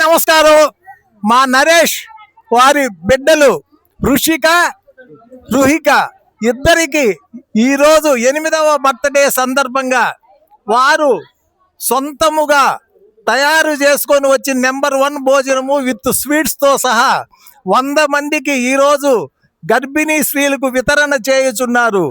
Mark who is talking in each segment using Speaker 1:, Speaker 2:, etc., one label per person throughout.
Speaker 1: నమస్కారం. మా నరేష్ వారి బిడ్డలు రుషిక రుహిక ఇద్దరికి ఈరోజు 8వ బర్త్డే సందర్భంగా వారు సొంతముగా తయారు చేసుకొని వచ్చిన నెంబర్ 1 భోజనము విత్ స్వీట్స్తో సహా 100 మందికి ఈరోజు గర్భిణీ స్త్రీలకు వితరణ చేయుచున్నారు.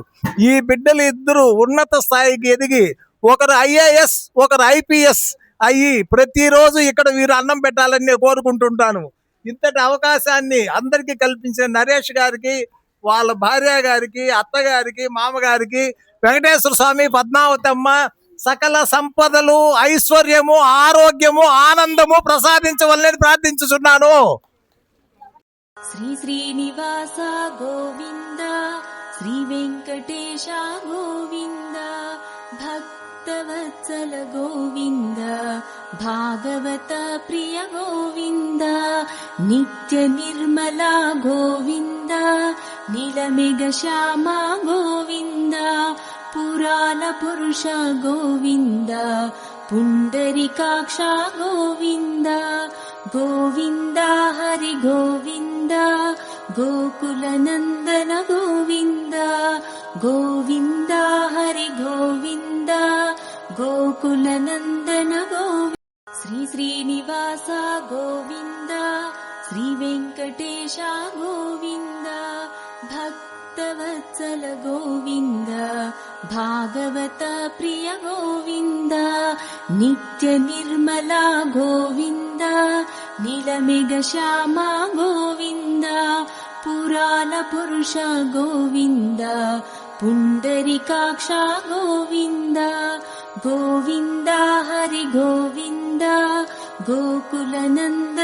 Speaker 1: ఈ బిడ్డలు ఇద్దరు ఉన్నత స్థాయికి ఎదిగి ఒకరు IAS ఒకరు IPS అయ్యి ప్రతిరోజు ఇక్కడ వీరు అన్నం పెట్టాలని నేను కోరుకుంటుంటాను. ఇంతటి అవకాశాన్ని అందరికీ కల్పించిన నరేష్ గారికి, వాళ్ళ భార్య గారికి, అత్తగారికి, మామగారికి, వెంకటేశ్వర స్వామి, పద్మావతమ్మ సకల సంపదలు, ఐశ్వర్యము, ఆరోగ్యము, ఆనందము ప్రసాదించవలని ప్రార్థించుచున్నాను.
Speaker 2: శ్రీ శ్రీనివాస గోవింద, శ్రీ వెంకటేశ గోవింద, భక్తవత్సల గోవింద, భాగవత ప్రియ గోవింద, నిత్య నిర్మల గోవింద, నీలమేఘ శ్యామ గోవింద, పురాణ పురుష గోవింద, పుండరీకాక్ష గోవింద, గోవింద హరి గోవింద, గోకుల నందన గోవింద, గోవింద హరి గోవింద, గోకుల నందన గోవింద. శ్రీ శ్రీనివాస గోవింద, శ్రీ వెంకటేశ గోవింద, భక్తవత్సల గోవింద, భాగవత ప్రియ గోవింద, నిత్య నిర్మల గోవింద, నీలమేఘ శ్యామ గోవింద, పురాణ పురుష గోవింద, పుండరీకాక్ష గోవింద, గోవింద హరి గోవింద, గోకుల నంద